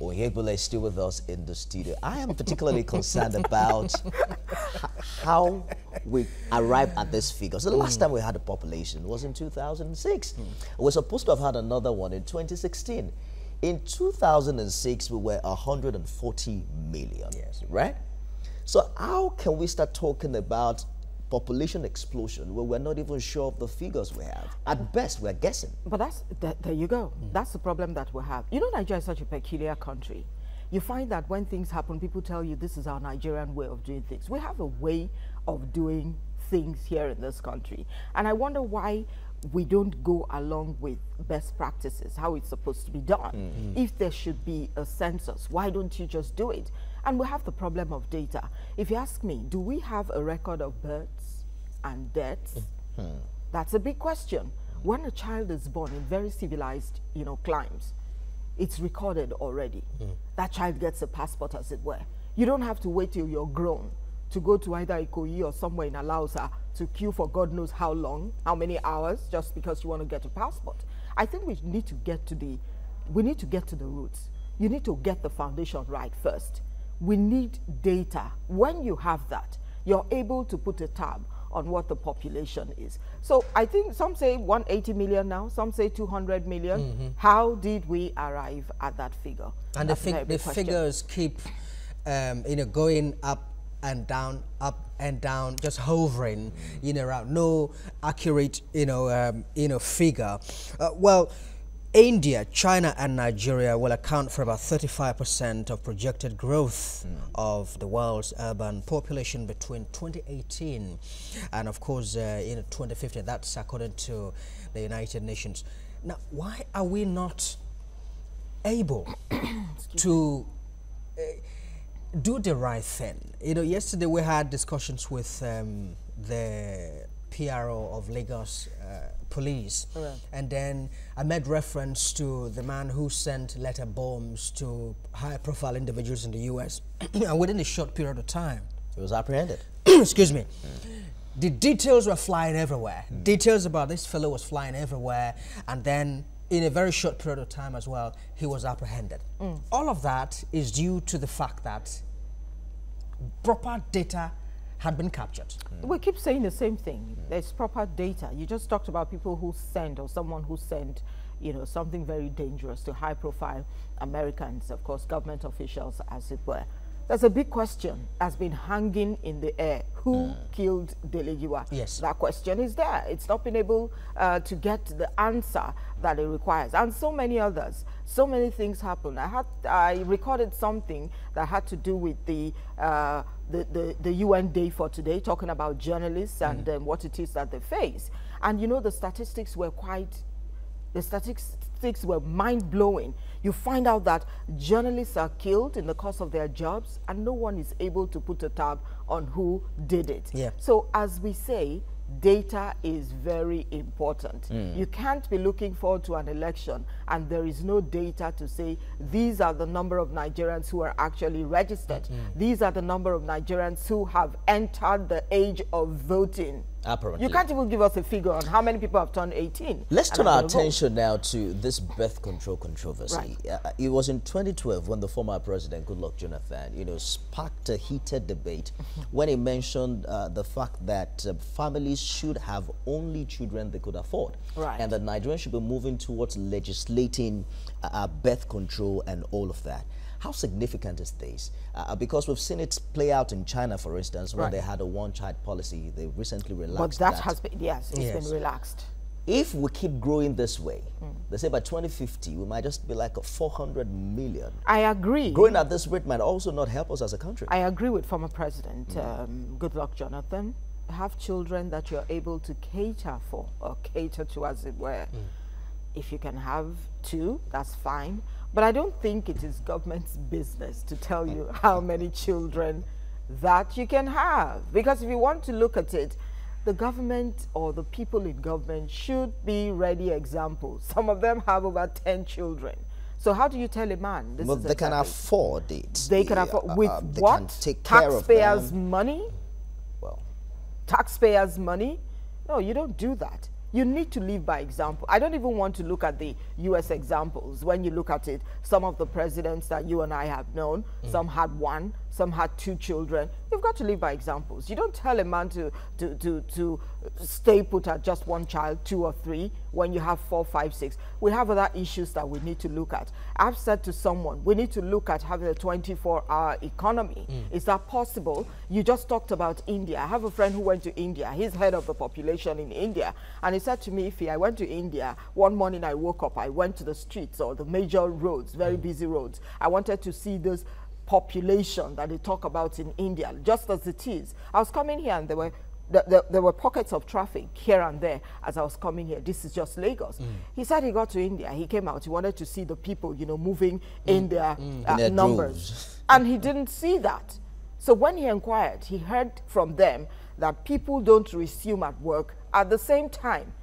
Oyegbule is still with us in the studio. I am particularly concerned about how we arrived at this figure. So the last time we had a population was in 2006. We're supposed to have had another one in 2016. In 2006, we were 140 million, yes, right? So how can we start talking about population explosion when we're not even sure of the figures we have? At best, we're guessing. But there you go. That's the problem that we have. You know, Nigeria is such a peculiar country. You find that when things happen, people tell you this is our Nigerian way of doing things. We have a way of doing things here in this country. And I wonder why we don't go along with best practices, how it's supposed to be done. If there should be a census, why don't you just do it? And we have the problem of data. If you ask me, do we have a record of births and deaths? That's a big question. When a child is born in very civilized, climes, it's recorded already. That child gets a passport, as it were. You don't have to wait till you're grown to go to either Ikoyi or somewhere in Alausa to queue for God knows how long, how many hours, just because you want to get a passport. I think we need to get to the roots. You need to get the foundation right first. We need data. When you have that, you're able to put a tab on what the population is. So I think some say 180 million now, some say 200 million. How did we arrive at that figure? And the figures keep going up and down, just hovering, around no accurate, figure. Well, India, China, and Nigeria will account for about 35% of projected growth of the world's urban population between 2018 and, of course, 2050. That's according to the United Nations. Now, why are we not able to do the right thing? Yesterday we had discussions with the PRO of Lagos Police, and then I made reference to the man who sent letter bombs to high-profile individuals in the U.S. and within a short period of time, he was apprehended. Excuse me. The details were flying everywhere. Details about this fellow was flying everywhere, and then in a very short period of time as well, he was apprehended. All of that is due to the fact that proper data had been captured. We keep saying the same thing. There's proper data. You just talked about people who send, or someone who sent, something very dangerous to high-profile Americans, of course, government officials, as it were. There's a big question that's been hanging in the air. Who killed Delegiwa? Yes. That question is there. It's not been able to get the answer that it requires. And so many others. So many things happen. I recorded something that had to do with the UN Day for today, talking about journalists and what it is that they face. And the statistics were mind-blowing. You find out that journalists are killed in the course of their jobs, and no one is able to put a tab on who did it. So as we say, data is very important. You can't be looking forward to an election and there is no data to say these are the number of Nigerians who are actually registered. These are the number of Nigerians who have entered the age of voting. Apparently. You can't even give us a figure on how many people have turned 18. Let's turn our attention now to this birth control controversy. It was in 2012 when the former president, Goodluck Jonathan, sparked a heated debate when he mentioned the fact that families should have only children they could afford. And that Nigerians should be moving towards legislating birth control and all of that. How significant is this? Because we've seen it play out in China, for instance, when they had a one-child policy. They recently relaxed that. But that has been, it's been relaxed. If we keep growing this way, they say by 2050, we might just be like a 400 million. I agree. Growing at this rate might also not help us as a country. I agree with former President Goodluck Jonathan. Have children that you're able to cater for, or cater to, as it were. If you can have 2, that's fine. But I don't think it is government's business to tell you how many children that you can have. Because if you want to look at it, the government or the people in government should be ready examples. Some of them have over 10 children. So how do you tell a man? Well, they can afford it. They can afford, with they what? Can take care Taxpayers' of them. money? Well, taxpayers' money? No, you don't do that. You need to live by example. I don't even want to look at the US examples. When you look at it, some of the presidents that you and I have known, some had one, some had 2 children. You've got to live by examples. You don't tell a man to stay put at just 1 child, 2 or 3, when you have 4, 5, 6. We have other issues that we need to look at. I've said to someone, we need to look at having a 24-hour economy. Is that possible? You just talked about India. I have a friend who went to India. He's head of the population in India. And he said to me, Ify, I went to India. One morning I woke up, I went to the streets or the major roads, very busy roads. I wanted to see this population that they talk about in India, just as it is. I was coming here and there were pockets of traffic here and there as I was coming here. This is just Lagos. He said he got to India. He came out. He wanted to see the people, you know, moving in their numbers. And he didn't see that. So when he inquired, he heard from them that people don't resume at work at the same time.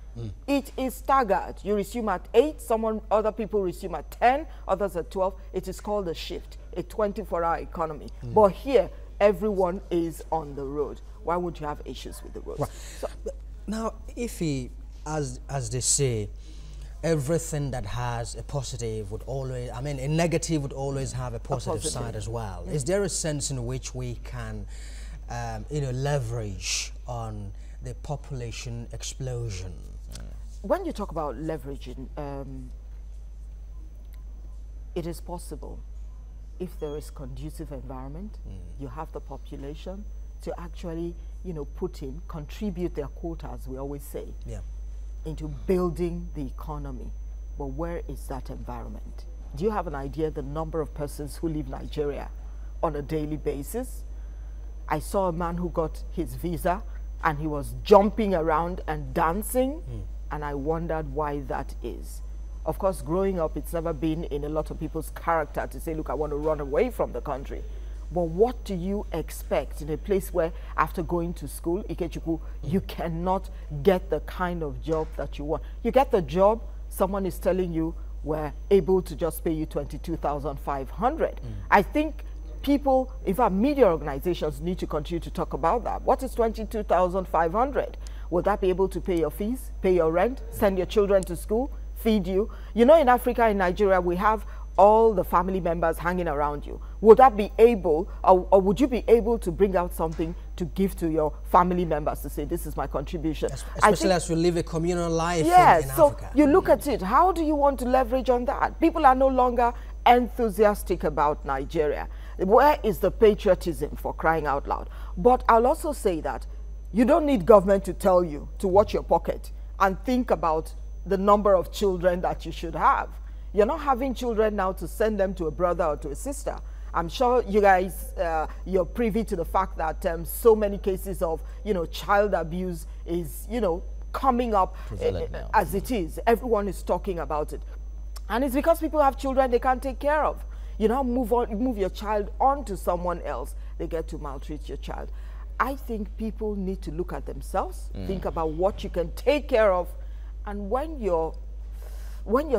It is staggered. You resume at 8, other people resume at 10, others at 12. It is called a shift, a 24-hour economy. But here, everyone is on the road. Why would you have issues with the roads? Right. So, now, Ify, as they say, everything that has a positive would always, I mean, a negative would always have a positive side as well. Is there a sense in which we can, you know, leverage on the population explosion? When you talk about leveraging, it is possible if there is conducive environment, you have the population to actually, you know, contribute their quotas, we always say, into building the economy. But where is that environment? Do you have an idea the number of persons who leave Nigeria on a daily basis? I saw a man who got his visa and he was jumping around and dancing, and I wondered why that is. Of course, growing up, it's never been in a lot of people's character to say, look, I want to run away from the country. But what do you expect in a place where, after going to school, Ikechukwu, you cannot get the kind of job that you want? You get the job, someone is telling you, we're able to just pay you 22,500. I think people, in fact, media organizations need to continue to talk about that. What is 22,500? Will that be able to pay your fees, pay your rent, send your children to school, feed you? You know, in Africa, in Nigeria, we have all the family members hanging around you. Would that be able, or would you be able to bring out something to give to your family members to say, this is my contribution? Especially as we live a communal life in so Africa. You look at it, how do you want to leverage on that? People are no longer enthusiastic about Nigeria. Where is the patriotism, for crying out loud? But I'll also say that you don't need government to tell you to watch your pocket and think about the number of children that you should have. You're not having children now to send them to a brother or to a sister. I'm sure you guys, you're privy to the fact that so many cases of, you know, child abuse is, you know, coming up as it is. Everyone is talking about it. And it's because people have children they can't take care of. You now move your child on to someone else, they get to maltreat your child. I think people need to look at themselves, think about what you can take care of, and when you're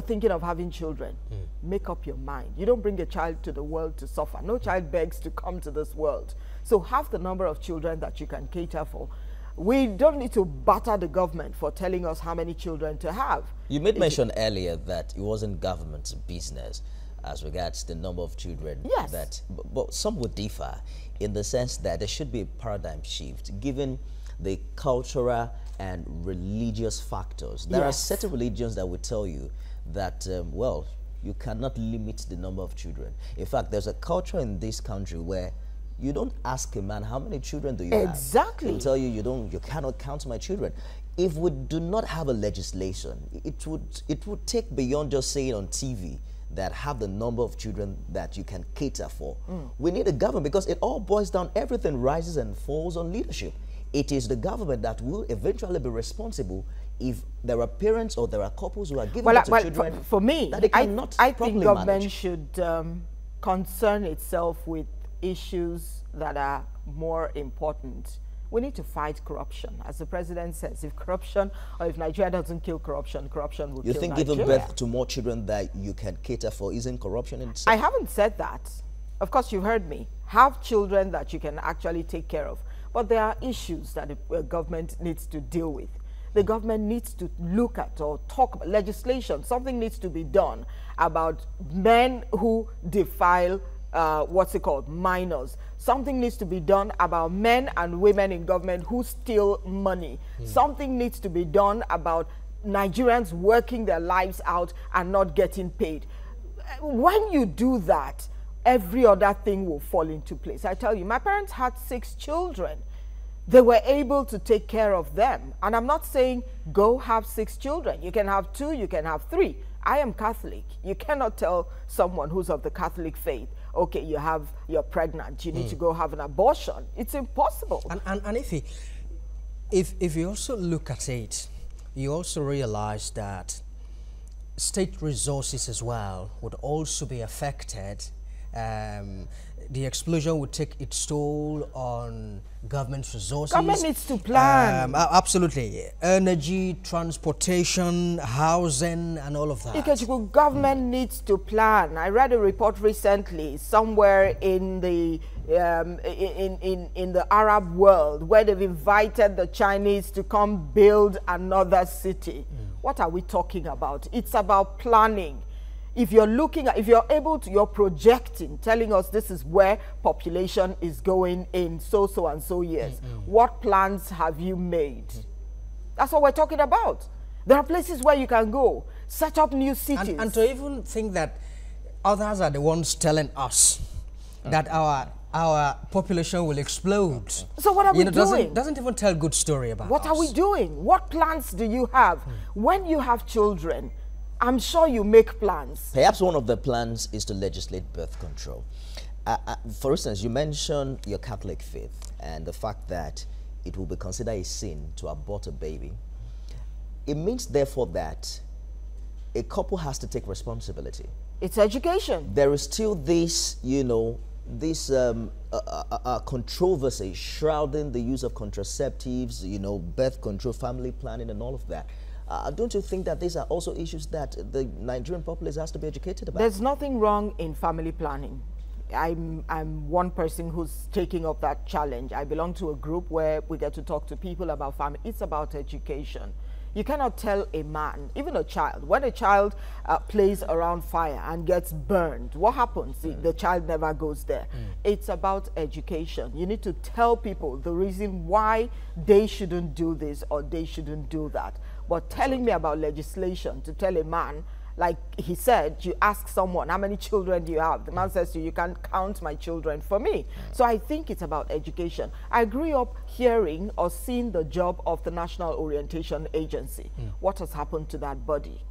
thinking of having children, make up your mind. You don't bring a child to the world to suffer. No child begs to come to this world. So have the number of children that you can cater for. We don't need to batter the government for telling us how many children to have. You made mention earlier that it wasn't government's business as regards the number of children. Yes. But some would differ in the sense that there should be a paradigm shift given the cultural and religious factors. There are certain religions that will tell you that, well, you cannot limit the number of children. In fact, there's a culture in this country where you don't ask a man, how many children do you have? Exactly. He'll tell you, you cannot count my children. If we do not have a legislation, it would take beyond just saying on TV that have the number of children that you can cater for. We need a government, because it all boils down, everything rises and falls on leadership. It is the government that will eventually be responsible if there are parents or there are couples who are giving birth to children. For me, that they cannot I think government manage. should concern itself with issues that are more important. We need to fight corruption. As the president says, if corruption, or if Nigeria doesn't kill corruption, corruption will kill Nigeria. You think giving birth to more children that you can cater for isn't corruption in itself? I haven't said that. Of course, you heard me. Have children that you can actually take care of. But there are issues that the government needs to deal with. the government needs to look at or talk about legislation. Something needs to be done about men who defile minors. Something needs to be done about men and women in government who steal money. Something needs to be done about Nigerians working their lives out and not getting paid. When you do that, every other thing will fall into place. I tell you, my parents had 6 children. They were able to take care of them. And I'm not saying go have 6 children. You can have 2, you can have 3. I am Catholic. You cannot tell someone who's of the Catholic faith, okay, you're pregnant, you need to go have an abortion. It's impossible. And if you also look at it, you also realize that state resources as well would also be affected. The explosion would take its toll on government resources. Government needs to plan. Absolutely. Energy, transportation, housing, and all of that. Ikechukwu, government needs to plan. I read a report recently somewhere in the in the Arab world where they've invited the Chinese to come build another city. What are we talking about? It's about planning. If you're looking at, if you're able to, you're projecting, telling us this is where population is going in so and so years. What plans have you made? That's what we're talking about. There are places where you can go, set up new cities. And to even think that others are the ones telling us that our population will explode. So what are we doing? Doesn't even tell a good story about what us. Are we doing? What plans do you have? When you have children, I'm sure you make plans. Perhaps one of the plans is to legislate birth control. For instance, you mentioned your Catholic faith and the fact that it will be considered a sin to abort a baby. It means, therefore, that a couple has to take responsibility. It's education. There is still this, this controversy shrouding the use of contraceptives, birth control, family planning, and all of that. Don't you think that these are also issues that the Nigerian populace has to be educated about? There's nothing wrong in family planning. I'm one person who's taking up that challenge. I belong to a group where we get to talk to people about family. It's about education. You cannot tell a man, even a child, when a child plays around fire and gets burned, what happens? The child never goes there. It's about education. You need to tell people the reason why they shouldn't do this or they shouldn't do that. But telling me about legislation to tell a man, like he said, you ask someone, how many children do you have? The man says to you, you can't count my children for me. So I think it's about education. I grew up hearing or seeing the job of the National Orientation Agency. What has happened to that body?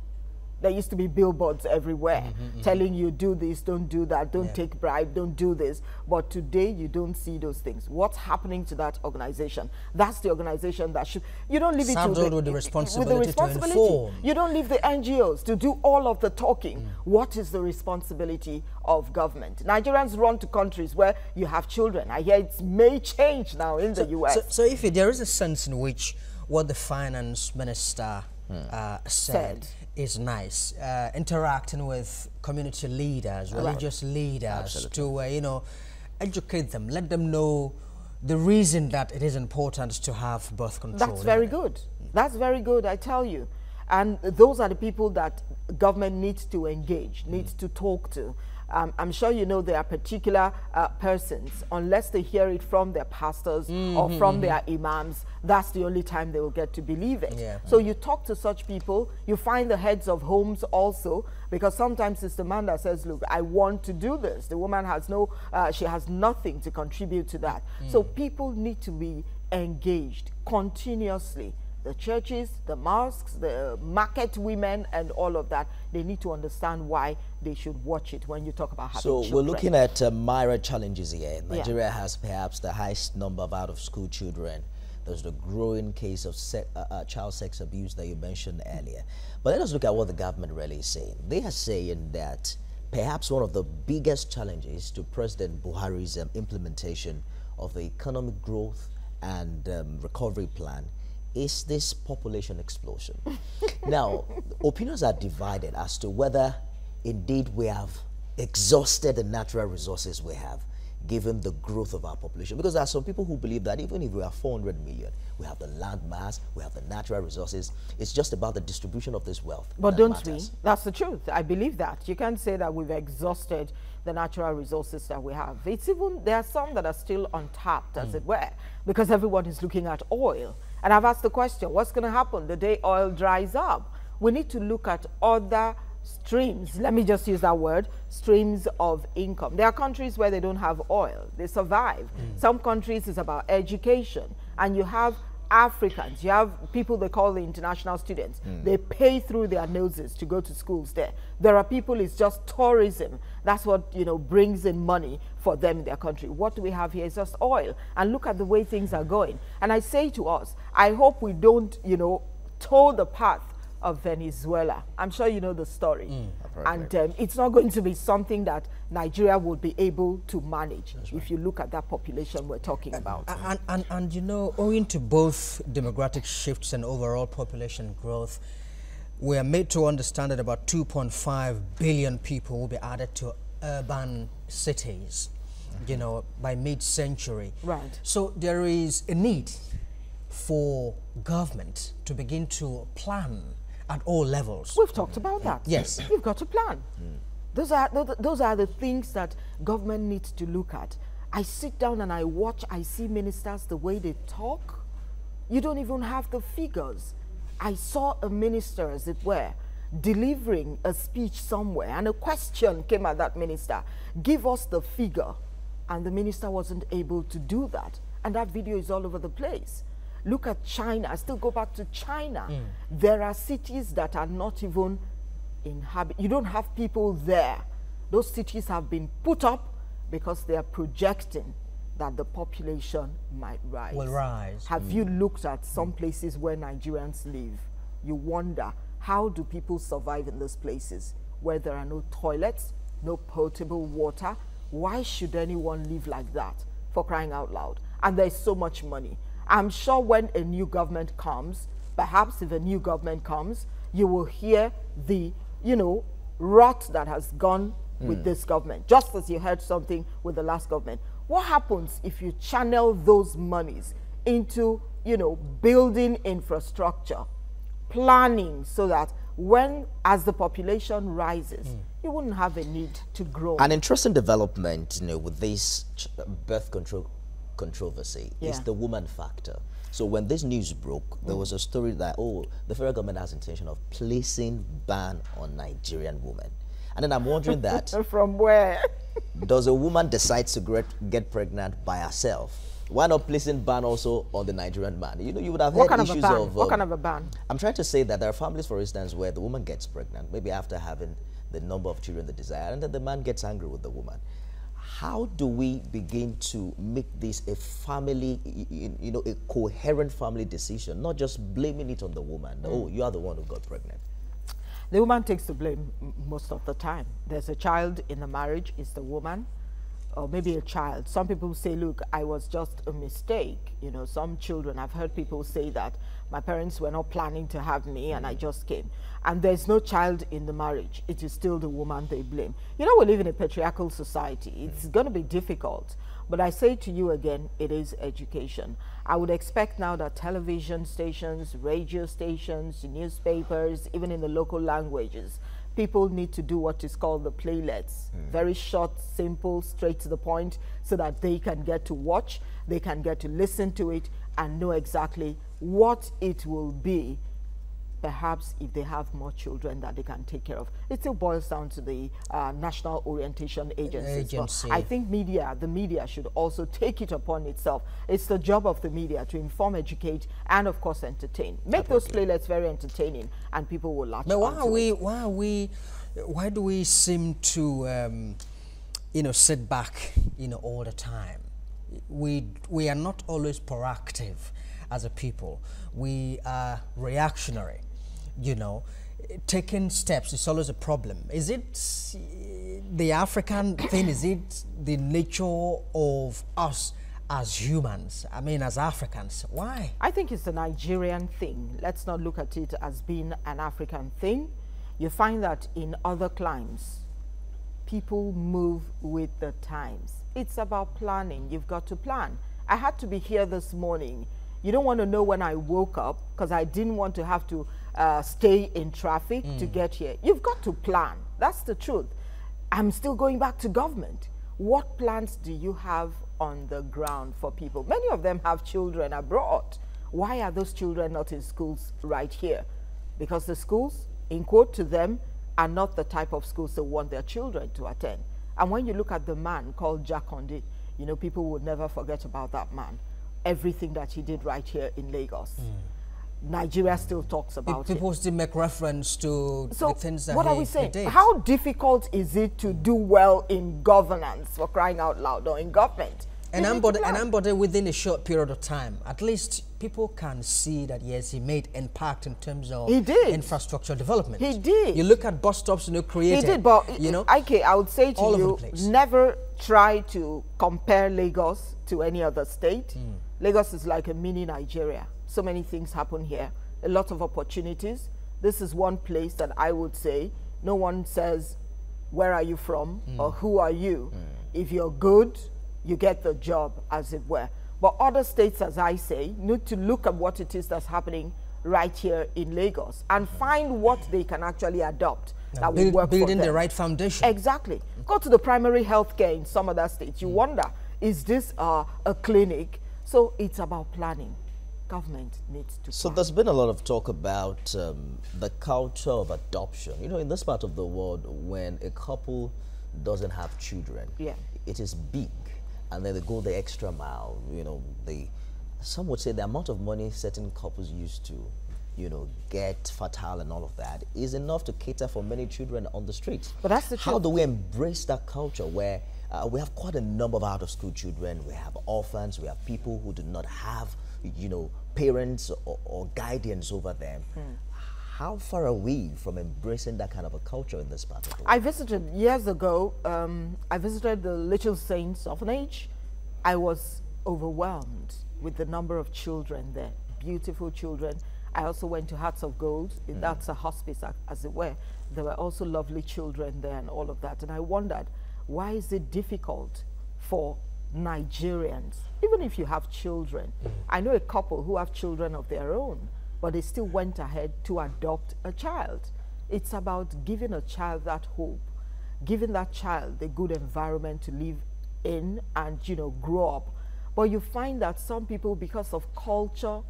There used to be billboards everywhere telling you, do this, don't do that, don't take bribe, don't do this. But today, you don't see those things. What's happening to that organization? That's the organization that should... You don't leave it to with the responsibility to inform. You don't leave the NGOs to do all of the talking. What is the responsibility of government? Nigerians run to countries where you have children. I hear it may change now in the US. So if there is a sense in which what the finance minister said is nice, interacting with community leaders, religious leaders, to educate them, let them know the reason that it is important to have birth control. That's very good. That's very good, I tell you. And those are the people that government needs to engage, needs to talk to. I'm sure you know there are particular persons, unless they hear it from their pastors or from their imams, that's the only time they will get to believe it. So you talk to such people, you find the heads of homes also, because sometimes it's the man that says, look, I want to do this. The woman has she has nothing to contribute to that. So people need to be engaged continuously. The churches, the mosques, the market women, and all of that, they need to understand why they should watch it when you talk about having children. So we're looking at myriad challenges here. Nigeria has perhaps the highest number of out-of-school children. There's the growing case of child sex abuse that you mentioned earlier. But let us look at what the government really is saying. They are saying that perhaps one of the biggest challenges to President Buhari's implementation of the economic growth and recovery plan is this population explosion. Now, opinions are divided as to whether indeed we have exhausted the natural resources we have. given the growth of our population? Because there are some people who believe that even if we are 400 million, we have the land mass, we have the natural resources, it's just about the distribution of this wealth. But don't we? That's the truth. I believe that. You can't say that we've exhausted the natural resources that we have. It's even, there are some that are still untapped, as it were, because everyone is looking at oil. And I've asked the question, what's going to happen the day oil dries up? We need to look at other streams, let me just use that word, streams of income. There are countries where they don't have oil, they survive. Some countries is about education, and you have Africans, you have people they call the international students. They pay through their noses to go to schools there. There are people, it's just tourism. That's what, you know, brings in money for them in their country. What do we have here is just oil. And look at the way things are going. And I say to us, I hope we don't, you know, toe the path of Venezuela. I'm sure you know the story. And it's not going to be something that Nigeria would be able to manage if you look at that population we're talking about. And you know, owing to both demographic shifts and overall population growth, we are made to understand that about 2.5 billion people will be added to urban cities, you know, by mid-century. Right. So there is a need for government to begin to plan at all levels. We've talked about that. Yes. You've got to plan. Those are the things that government needs to look at. I sit down and I watch, I see ministers, the way they talk. You don't even have the figures. I saw a minister, as it were, delivering a speech somewhere, and a question came at that minister, give us the figure. And the minister wasn't able to do that. And that video is all over the place. Look at China. I still go back to China. There are cities that are not even inhabited. You don't have people there. Those cities have been put up because they are projecting that the population might rise. Will rise. Have you looked at some places where Nigerians live? You wonder, how do people survive in those places where there are no toilets, no potable water? Why should anyone live like that, for crying out loud? And there's so much money. I'm sure when a new government comes, perhaps if a new government comes, you will hear the, you know, rot that has gone with this government, just as you heard something with the last government. What happens if you channel those monies into, you know, building infrastructure, planning, so that when, as the population rises, you wouldn't have a need to grow? An interesting development, you know, with this birth control controversy is the woman factor. So when this news broke, there was a story that, oh, the federal government has intention of placing ban on Nigerian women. And then I'm wondering that from where? Does a woman decide to get pregnant by herself? Why not placing ban also on the Nigerian man? You know, you would have heard issues of... what kind of a ban? I'm trying to say that there are families, for instance, where the woman gets pregnant, maybe after having the number of children they desire, and then the man gets angry with the woman. How do we begin to make this a family, you know, a coherent family decision, not just blaming it on the woman? Oh, you are the one who got pregnant. The woman takes the blame most of the time. There's a child in the marriage, it's the woman, or maybe a child. Some people say, look, I was just a mistake. You know, some children, I've heard people say that my parents were not planning to have me and I just came. And there's no child in the marriage. It is still the woman they blame. You know, we live in a patriarchal society. It's going to be difficult. But I say to you again, it is education. I would expect now that television stations, radio stations, newspapers, even in the local languages, people need to do what is called the playlets. Very short, simple, straight to the point, so that they can get to watch, they can get to listen to it and know exactly what it will be, perhaps if they have more children that they can take care of. It still boils down to the National Orientation Agency. I think the media should also take it upon itself. It's the job of the media to inform, educate, and of course entertain. Make those playlets very entertaining, and people will latch on to it. Why do we seem to, you know, sit back, you know, all the time? We are not always proactive as a people. We are reactionary. You know, taking steps is always a problem. Is it the African thing? Is it the nature of us as humans? I mean, as Africans, why? I think it's the Nigerian thing. Let's not look at it as being an African thing. You find that in other climes, people move with the times. It's about planning. You've got to plan. I had to be here this morning. You don't want to know when I woke up because I didn't want to have to stay in traffic to get here. You've got to plan. That's the truth. I'm still going back to government. What plans do you have on the ground for people? Many of them have children abroad. Why are those children not in schools right here? Because the schools, in quote, to them, are not the type of schools they want their children to attend. And when you look at the man called Jack Condé, you know, people would never forget about that man. Everything that he did right here in Lagos. Nigeria still talks about it. People still make reference to the things that what are we saying? He did. How difficult is it to do well in governance, for crying out loud, or in government? And Ambode within a short period of time, at least people can see that yes, he made impact in terms of infrastructure development. He did. You look at bus stops, you know, created. He did, but you know, I would say to all you, over the place. never try to compare Lagos to any other state. Lagos is like a mini Nigeria. So many things happen here. A lot of opportunities. This is one place that I would say no one says, where are you from or who are you? If you're good, you get the job, as it were. But other states, as I say, need to look at what it is that's happening right here in Lagos and find what they can actually adopt that will work for them. Building the right foundation. Exactly. Go to the primary health care in some other states. You wonder, is this a clinic? So it's about planning. Government needs to So plan. there's been a lot of talk about the culture of adoption. You know, in this part of the world, when a couple doesn't have children, it is big. And then they go the extra mile. You know, some would say the amount of money certain couples used to, you know, get fertile and all of that is enough to cater for many children on the streets. But that's the truth. How do we embrace that culture where we have quite a number of out-of-school children, we have orphans, we have people who do not have, you know, parents or guardians over them. How far are we from embracing that kind of a culture in this part of the world? I visited years ago, I visited the Little Saints Orphanage. I was overwhelmed with the number of children there, beautiful children. I also went to Hearts of Gold. That's a hospice, as it were. There were also lovely children there and all of that. And I wondered, why is it difficult for Nigerians, even if you have children? I know a couple who have children of their own, but they still went ahead to adopt a child. It's about giving a child that hope, giving that child the good environment to live in and, you know, grow up. But you find that some people, because of culture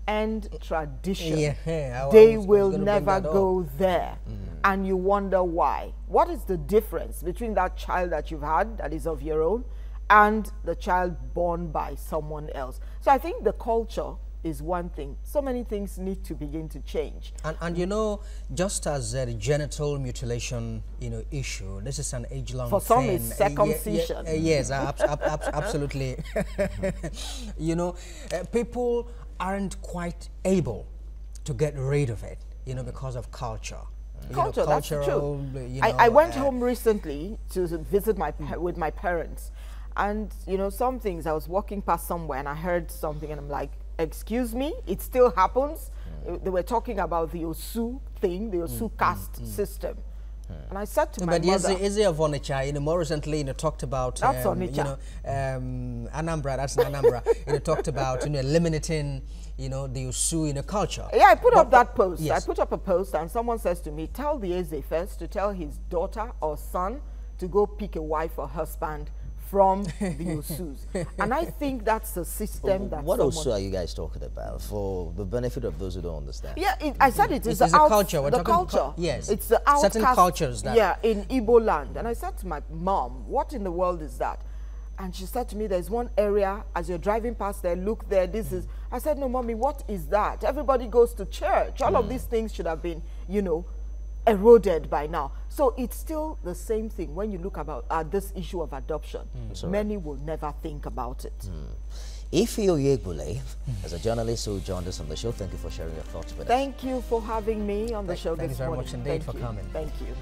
and tradition, they will never go there. And you wonder why. What is the difference between that child that you've had, that is of your own, and the child born by someone else? So I think the culture is one thing. So many things need to begin to change. And you know, just as the genital mutilation, you know, issue, this is an age-long thing. For some, it's circumcision. Yes, absolutely. You know, people aren't quite able to get rid of it, you know, because of culture. Culture, that's the truth. You know, I went home recently to visit with my parents. And, you know, some things, I was walking past somewhere and I heard something and I'm like, excuse me, it still happens? They were talking about the Osu thing, the Osu caste system. And I said to my mother... But Eze of Onitsha, you know, more recently, you know, talked about... That's Onitsha. You know, Anambra, that's Anambra. You know, talked about, you know, eliminating, you know, the Osu, you know, culture. Yeah, I put up that post. Yes. I put up a post and someone says to me, tell the Eze first to tell his daughter or son to go pick a wife or husband from the Osus. And I think that's a system that what Osu are you guys talking about, for the benefit of those who don't understand? Yeah, I said it is the culture. We're the culture. Yes. It's the outcast. Certain cultures that... Yeah, in Igbo land. And I said to my mom, what in the world is that? And she said to me, there's one area, as you're driving past there, look there, this is... I said, no, mommy, what is that? Everybody goes to church. All of these things should have been, you know, eroded by now. So it's still the same thing when you look at this issue of adoption. Many will never think about it. Ife Oyegbule, as a journalist who joined us on the show, thank you for sharing your thoughts with us. Thank you for having me on the show this morning. Thank you very much indeed for coming. Thank you.